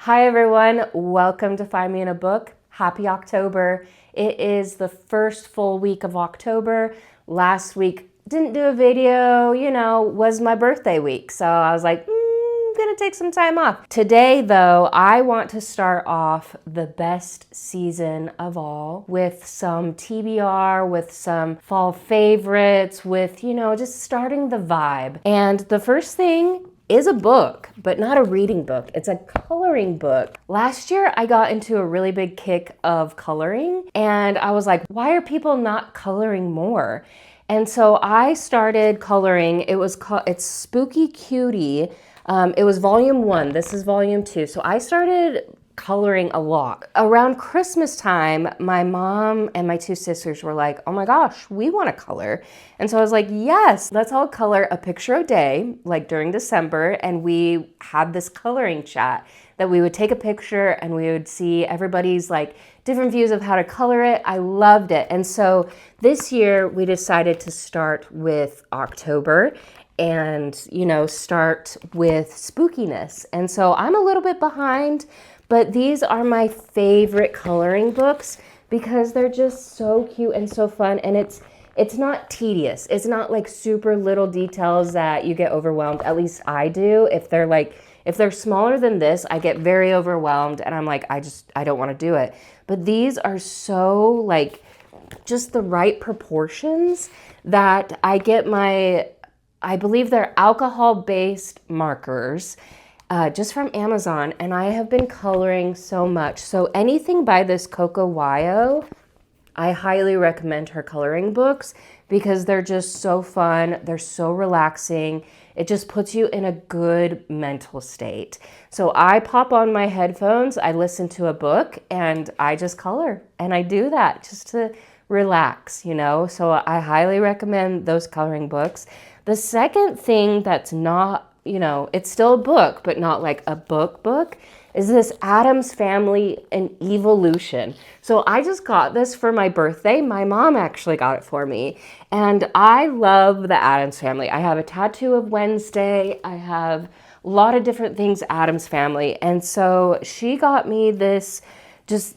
Hi everyone, welcome to Find Me in a Book. Happy October. It is the first full week of October. Last week, didn't do a video, was my birthday week. So I was like, I'm gonna take some time off. Today though, I want to start off the best season of all with some TBR, with some fall favorites, with, just starting the vibe. And the first thing is a book, but not a reading book. It's a coloring book. Last year, I got into a really big kick of coloring, and I was like, why are people not coloring more? And so I started coloring. It's Spooky Cutie. It was volume 1. This is volume 2. So I started coloring a lot. Around Christmas time, my mom and my 2 sisters were like, oh my gosh, we want to color. And so I was like, yes, let's all color a picture a day, like during December. And we had this coloring chat that we would take a picture and we would see everybody's like different views of how to color it. I loved it. And so this year we decided to start with October and, start with spookiness. And so I'm a little bit behind, but these are my favorite coloring books because they're just so cute and so fun. And it's not tedious. It's not like super little details that you get overwhelmed. At least I do. If they're smaller than this, I get very overwhelmed and I'm like, I don't want to do it. But these are so like just the right proportions that I get I believe they're alcohol-based markers just from Amazon, and I have been coloring so much. So anything by this Coco Wyo, I highly recommend her coloring books because they're just so fun. They're so relaxing. It just puts you in a good mental state. So I pop on my headphones, I listen to a book, and I just color. And I do that just to relax, So I highly recommend those coloring books. The second thing that's not, it's still a book, but not like a book, is this Addams Family and Evilution. So I just got this for my birthday. My mom actually got it for me. And I love the Addams Family. I have a tattoo of Wednesday. I have a lot of different things Addams Family. And so she got me this just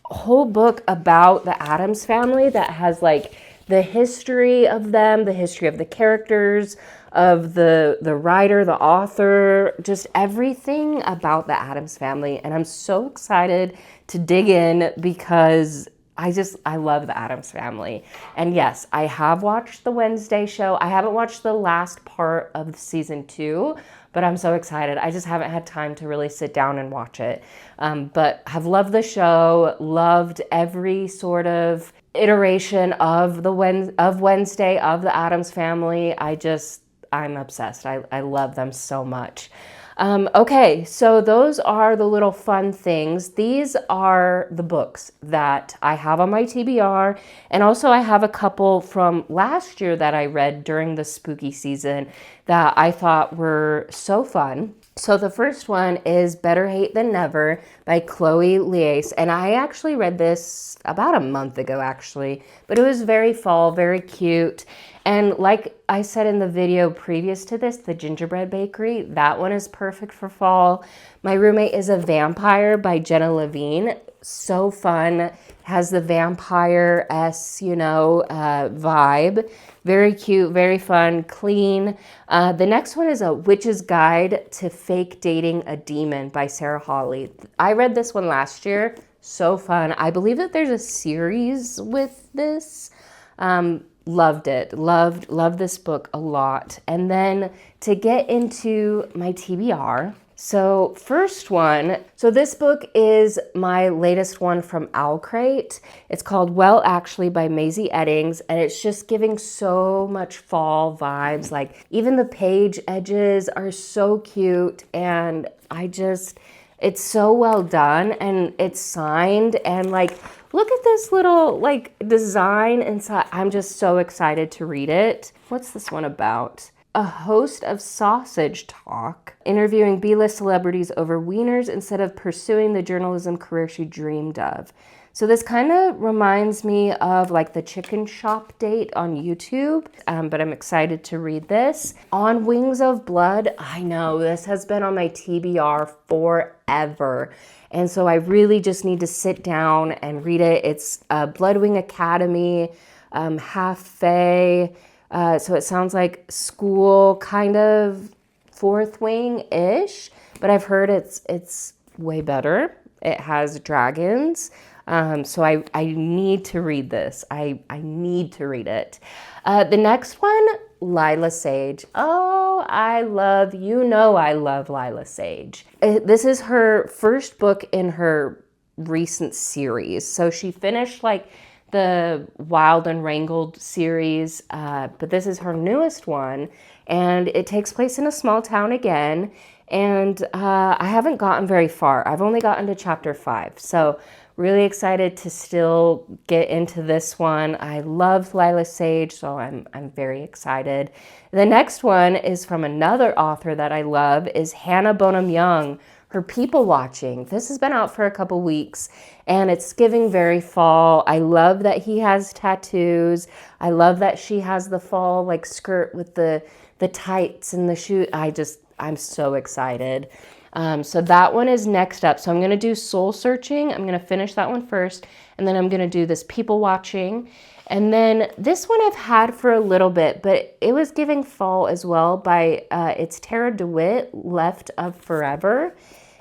whole book about the Addams Family that has like the history of them, the history of the characters, of the writer, the author, just everything about the Addams Family. And I'm so excited to dig in because I love the Addams Family. And yes, I have watched the Wednesday show. I haven't watched the last part of season 2, but I'm so excited. I just haven't had time to really sit down and watch it. But have loved the show, loved every sort of iteration of Wednesday, of the Addams Family. I'm obsessed. I love them so much. Okay, so those are the little fun things. These are the books that I have on my TBR. And also I have a couple from last year that I read during the spooky season that I thought were so fun. So the first one is Better Hate Than Never by Chloe Liese. And I actually read this about a month ago, actually. But it was very fall, very cute. And like I said in the video previous to this, the Gingerbread Bakery, that one is perfect for fall. My Roommate is a Vampire by Jenna Levine. So fun. Has the vampire-esque, vibe. Very cute, very fun, clean. The next one is A Witch's Guide to Fake Dating a Demon by Hawley. I read this one last year. So fun. I believe that there's a series with this. Loved it. Loved this book a lot. And then to get into my TBR. So first one, so this book is my latest one from Owlcrate. It's called Well Actually by Mazey Eddings, and it's just giving so much fall vibes. Like even the page edges are so cute, and it's so well done, and it's signed, and like, look at this little like design inside. I'm just so excited to read it. What's this one about? A host of sausage talk, interviewing B-list celebrities over wieners instead of pursuing the journalism career she dreamed of. So this kind of reminds me of like the chicken shop date on YouTube, but I'm excited to read this. On Wings of Blood, I know this has been on my TBR forever. And so I really just need to sit down and read it. It's Bloodwing Academy, half fae. So it sounds like school kind of fourth wing-ish, but I've heard it's way better. It has dragons. So I need to read this. I need to read it. The next one, Lyla Sage. Oh, I love Lyla Sage. This is her first book in her recent series. So she finished like the Wild and Wrangled series, but this is her newest one, and it takes place in a small town again. And I haven't gotten very far. I've only gotten to chapter 5. So really excited to still get into this one. I love Lyla Sage, so I'm very excited. The next one is from another author that I love, is Hannah Bonam-Young, her People Watching. This has been out for a couple weeks, and it's giving very fall. I love that he has tattoos. I love that she has the fall like skirt with the tights and the shoe. I'm so excited. So that one is next up. So I'm going to do Soul Searching. I'm going to finish that one first, and then I'm going to do this People Watching. And then this one I've had for a little bit, but it was giving fall as well by, it's Tarah Dewitt, Left of Forever.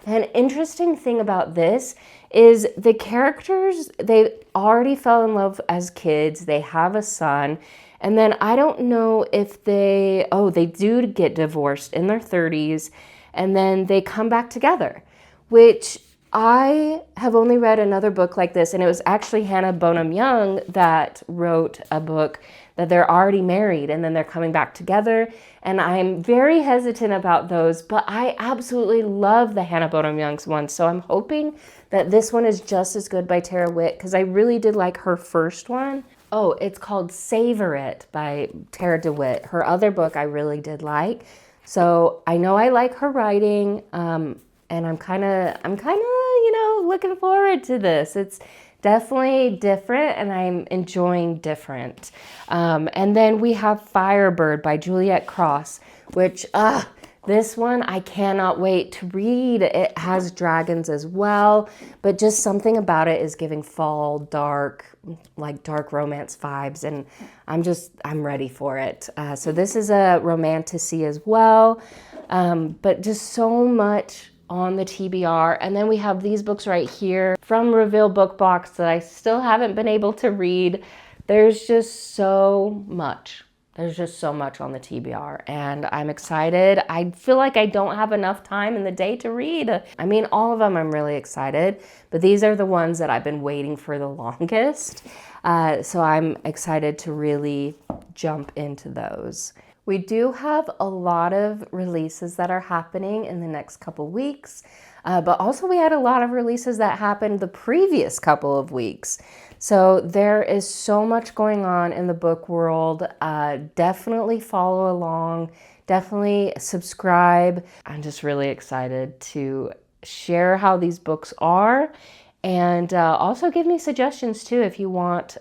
An interesting thing about this is the characters, they already fell in love as kids. They have a son. And then I don't know if they do get divorced in their 30s. And then they come back together, which I have only read another book like this, and it was actually Hannah Bonam-Young that wrote a book that they're already married and then they're coming back together. And I'm very hesitant about those, but I absolutely love the Hannah Bonam-Young's one. So I'm hoping that this one is just as good by Tarah Witt, because I really did like her first one. Oh, it's called Savor It by Tarah DeWitt. Her other book I really did like. So I know I like her writing, and I'm kind of, looking forward to this. It's definitely different, and I'm enjoying different. And then we have Firebird by Juliette Cross, which, this one I cannot wait to read. It has dragons as well, but just something about it is giving fall, dark romance vibes, and I'm ready for it. So this is a romantasy as well, but just so much on the TBR. And then we have these books right here from Reveal Book Box that I still haven't been able to read. There's just so much. There's just so much on the TBR, and I'm excited. I feel like I don't have enough time in the day to read. I mean, all of them I'm really excited, but these are the ones that I've been waiting for the longest. So I'm excited to really jump into those. We do have a lot of releases that are happening in the next couple weeks, but also we had a lot of releases that happened the previous couple of weeks. So there is so much going on in the book world. Definitely follow along, definitely subscribe. I'm just really excited to share how these books are. And also give me suggestions too if you want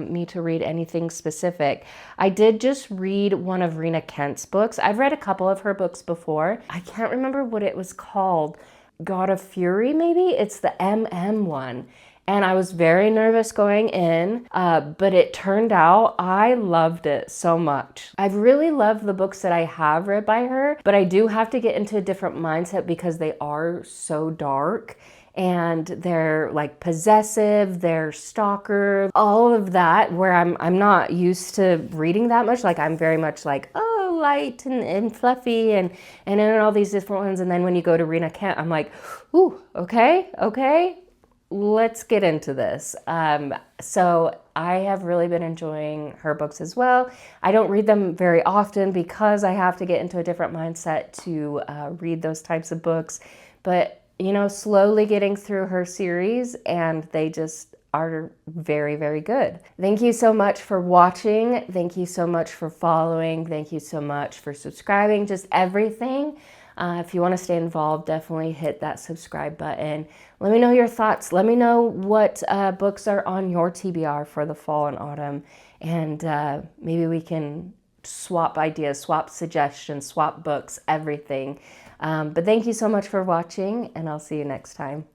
me to read anything specific. I did just read one of Rena Kent's books. I've read a couple of her books before. I can't remember what it was called. God of Fury, maybe? It's the MM one. And I was very nervous going in, but it turned out I loved it so much. I've really loved the books that I have read by her, but I do have to get into a different mindset because they are so dark. And they're like possessive, they're stalker, all of that, where I'm not used to reading that much. Like I'm very much like, oh, light and fluffy and all these different ones. And then when you go to Rena Kent, I'm like, ooh, okay, let's get into this. So I have really been enjoying her books as well. I don't read them very often because I have to get into a different mindset to read those types of books. But slowly getting through her series, and they just are very, very good. Thank you so much for watching. Thank you so much for following. Thank you so much for subscribing, just everything. If you want to stay involved, definitely hit that subscribe button. Let me know your thoughts. Let me know what books are on your TBR for the fall and autumn. And maybe we can swap ideas, swap suggestions, swap books, everything. But thank you so much for watching, and I'll see you next time.